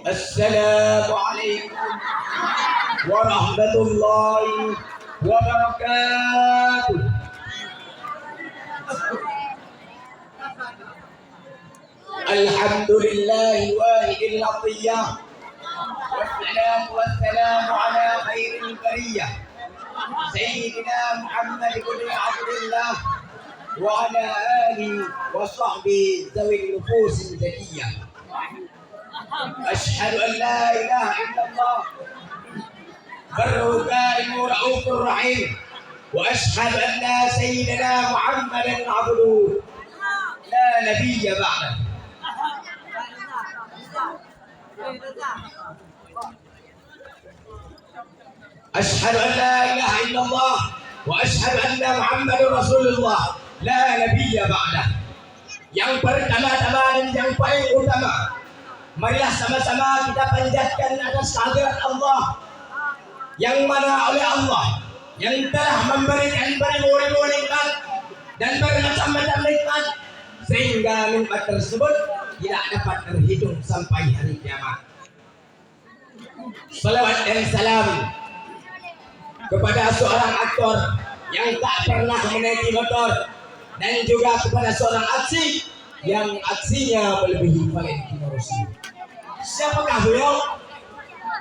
السلام عليكم ورحمة الله وبركاته. الحمد لله الواحد العطية، والصلاة والسلام على خير البرية سيدنا محمد بن عبد الله وعلى آله وصحبه ذوي النفوس الزكية. أشهد أن لا إله إلا الله بر كريم رؤوف رحيم، وأشهد أن سيدنا محمدا عبده لا نبي بعده. أشهد أن لا إله إلا الله وأشهد أن محمد رسول الله لا نبي بعده. Yang pertama-tama dan yang paling utama, marilah sama-sama kita panjatkan atas kehadirat Allah, yang mana oleh Allah yang telah memberikan beribu-ribu nikmat dan bermacam-macam nikmat, sehingga nikmat tersebut tidak dapat terhitung sampai hari kiamat. Salawat dan salam kepada seorang aktor yang tak pernah menaiki motor, dan juga kepada seorang aksi yang aksinya melebihi Valentino Rossi. Siapakah beliau?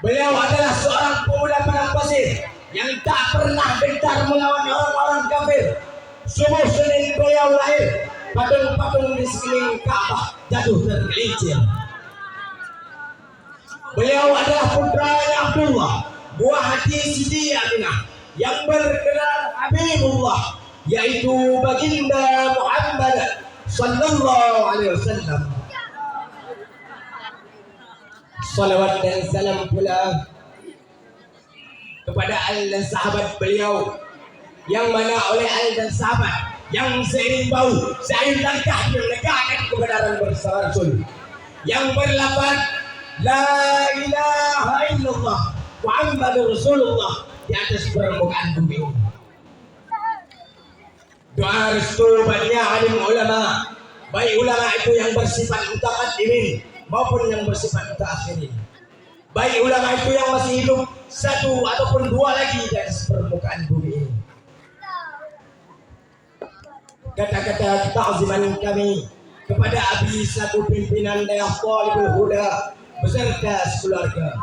Beliau adalah seorang pemuda padang pasir yang tak pernah gentar melawan orang-orang kafir. Subuh Senin beliau lahir, patung-patung di sekeliling Ka'bah jatuh tergelincir. Beliau adalah putranya Abdullah, buah hati Siti Aminah, yang bergelar Habibullah, yaitu baginda Muhammad sallallahu alaihi wasallam. Salawat dan salam pula kepada al dan sahabat beliau, yang mana oleh al dan sahabat yang seiring bau, seiring langkah menegakkan kebenaran bersama Rasul, yang berlafaz la ilaha illallah Muhammadur Rasulullah di atas permukaan bumi. Doa restu banyak alim ulama, baik ulama itu yang bersifat mutaqaddimin maupun yang bersifat mutaakhirin, baik ulama itu yang masih hidup satu ataupun dua lagi di atas permukaan bumi ini. Kata-kata ta'ziman kami kepada Abi selaku pimpinan Dayah Talibul Huda beserta sekeluarga.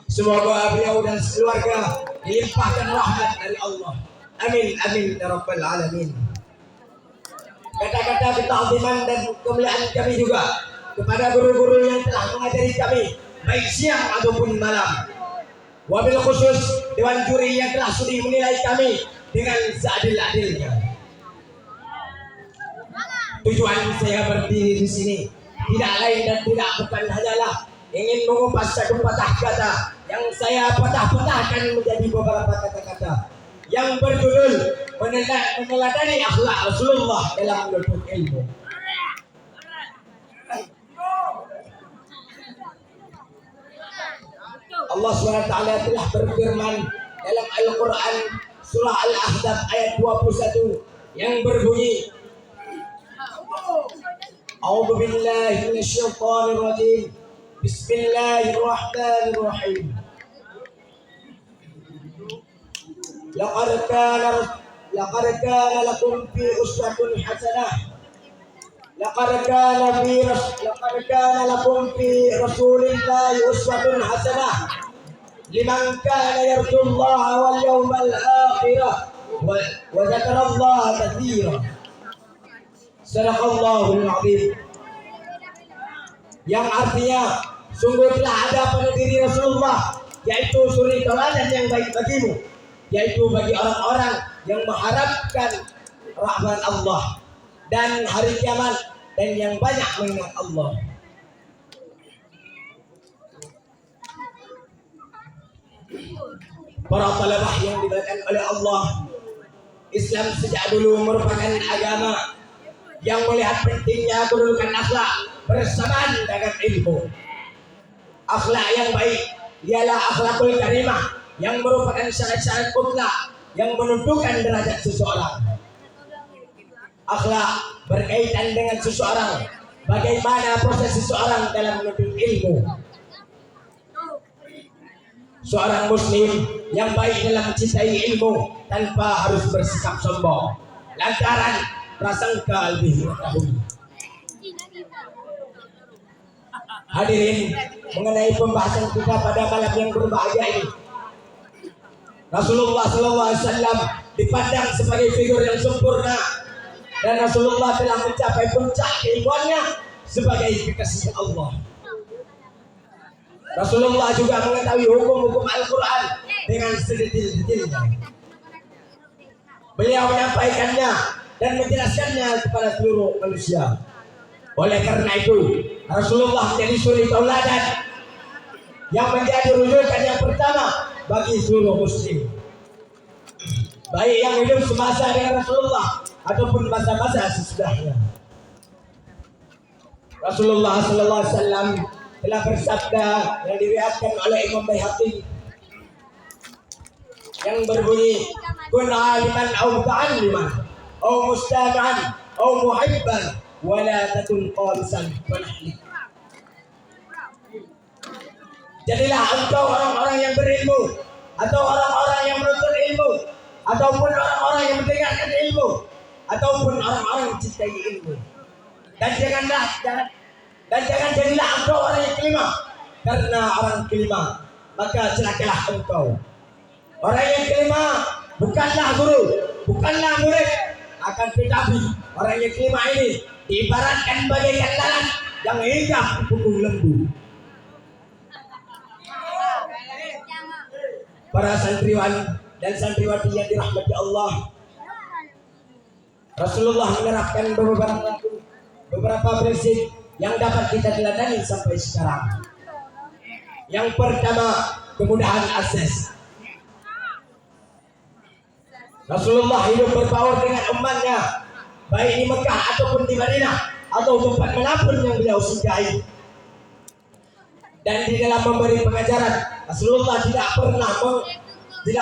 Semoga beliau dan sekeluarga dilimpahkan rahmat dari Allah. Amin amin ya rabbal alamin. Kata-kata ta'ziman dan kemuliaan kami juga kepada guru-guru yang telah mengajari kami baik siang ataupun malam. Wabil khusus dewan juri yang telah sudi menilai kami dengan seadil-adilnya. Tujuan saya berdiri di sini tidak lain dan tidak bukan hanyalah ingin mengupas satu patah kata yang saya patah-patahkan menjadi beberapa kata-kata yang berjudul meneladani akhlak Rasulullah dalam menuntut ilmu. Allah SWT telah berfirman dalam Al-Quran surah Al-Ahzab ayat 21 yang berbunyi, A'udzu billahi minasyaitonir rajim. Bismillahirrahmanirrahim. Laqad kana lakum fi uswatun hasanah. Laqad kana lakum fi Rasulillahi uswatun hasanah liman kana yarjullaha wal yawmal akhir wa dzakarallaha katsiran. Sadaqallahul azim. Yang artinya sungguh telah ada pada diri Rasulullah yaitu suri tauladan yang baik bagimu, yaitu bagi orang-orang yang mengharapkan rahmat Allah dan hari kiamat dan yang banyak mengingat Allah. Para talabah yang dimuliakan oleh Allah, Islam sejak dulu merupakan agama yang melihat pentingnya kedudukan akhlak bersamaan dengan ilmu. Akhlak yang baik ialah akhlakul karimah yang merupakan syarat-syarat mutlak yang menentukan derajat seseorang. Akhlak berkaitan dengan seseorang bagaimana proses seseorang dalam menuntut ilmu. Seorang muslim yang baik dalam mencintai ilmu tanpa harus bersikap sombong lantaran prasangka lebih mengetahui. Hadirin, mengenai pembahasan kita pada malam yang berbahagia ini, Rasulullah SAW dipandang sebagai figur yang sempurna dan Rasulullah telah mencapai puncak keilmuannya sebagai kekasih Allah. Rasulullah juga mengetahui hukum-hukum Al-Quran dengan sedetil-detilnya. Beliau menyampaikannya dan menjelaskannya kepada seluruh manusia. Oleh karena itu, Rasulullah menjadi suri tauladan yang menjadi rujukan yang pertama bagi seluruh muslim, baik yang hidup semasa dengan Rasulullah ataupun masa-masa sesudahnya. Rasulullah SAW telah bersabda yang diriwayatkan oleh Imam Baihaqi yang berbunyi, kun aliman au ta'alliman au mustami'an au muhibban wa la takun qalisan wa nahli. Jadilah engkau orang-orang yang berilmu atau orang-orang yang menuntut ilmu ataupun orang-orang yang mendengarkan ilmu ataupun orang-orang yang mencintai ilmu. Dan jangan jadilah engkau orang yang kelima, karena orang kelima maka celakalah engkau. Orang yang kelima bukanlah guru, bukanlah murid, akan tetapi orang yang kelima ini diibaratkan bagaikan lalat yang hinggap di punggung lembu. Para santriwan dan santriwati yang dirahmati Allah, Rasulullah menerapkan beberapa prinsip yang dapat kita teladani sampai sekarang. Yang pertama, kemudahan akses. Rasulullah hidup berbaur dengan umatnya, baik di Mekah ataupun di Madinah atau tempat manapun yang beliau singgahi. Dan di dalam memberi pengajaran, Rasulullah tidak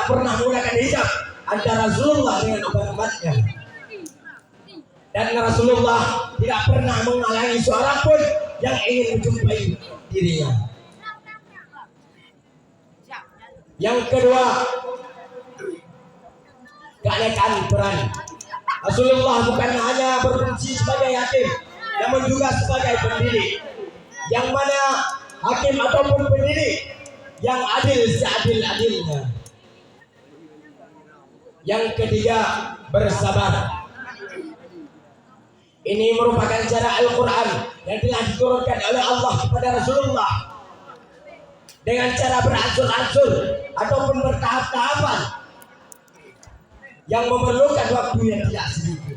pernah menggunakan hijab antara Rasulullah dengan umat-umatnya. Dan Rasulullah tidak pernah menghalangi seorang pun yang ingin menjumpai dirinya. Yang kedua, keanekaan peran. Rasulullah bukan hanya berfungsi sebagai hakim, namun juga sebagai pendidik. Yang mana hakim ataupun pendidik yang adil seadil-adilnya. Yang ketiga, bersabar. Ini merupakan cara Al-Quran yang telah diturunkan oleh Allah kepada Rasulullah dengan cara beransur-ansur ataupun bertahap-tahapan yang memerlukan waktu yang tidak sedikit.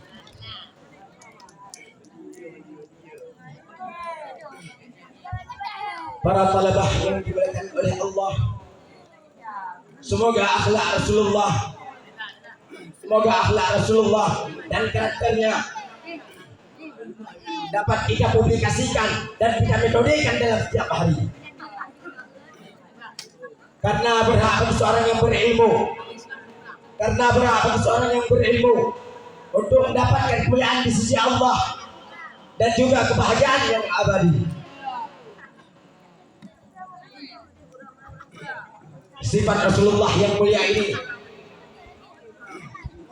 Para talabah yang dimuliakan oleh Allah, semoga akhlak Rasulullah dan karakternya dapat kita publikasikan dan kita metodikan dalam setiap hari. Karena berhak bagi seorang yang berilmu, untuk mendapatkan kemuliaan di sisi Allah dan juga kebahagiaan yang abadi. Sifat Rasulullah yang mulia ini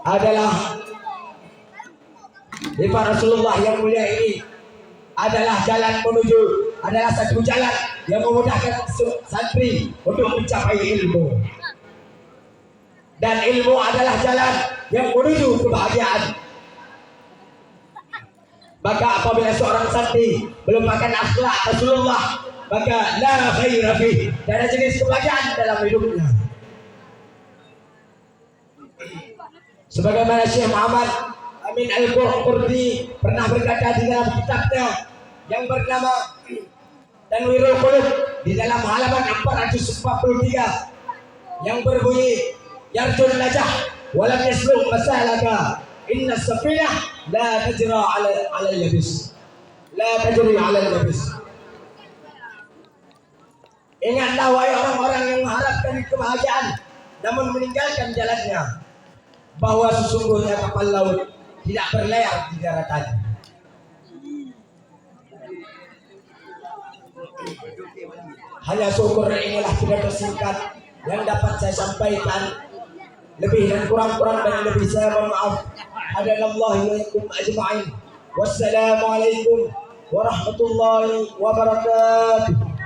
adalah satu jalan yang memudahkan santri untuk mencapai ilmu. Dan ilmu adalah jalan yang menuju kebahagiaan. Maka apabila seorang santri melupakan akhlak Rasulullah, maka la khaira fi, tidak ada jenis kebahagiaan dalam hidupnya. Sebagaimana Syekh Muhammad Amin Al-Qurtubi pernah berkata di dalam kitabnya yang bernama Tanwirul Qulub di dalam halaman 443 yang berbunyi, yarjul najah walam yasluk masalaka inna safinah la tajri ala al-yabis. Ingatlah wahai orang-orang yang mengharapkan kebahagiaan namun meninggalkan jalannya, bahwa sesungguhnya kapal laut tidak berlayar di daratan. Hanya syukur inilah pidato singkat yang dapat saya sampaikan. Lebih dan kurang-kurang dan lebih saya mohon maaf. Hadanallahu wa iyyakum ajma'in. Wassalamualaikum warahmatullahi wabarakatuh.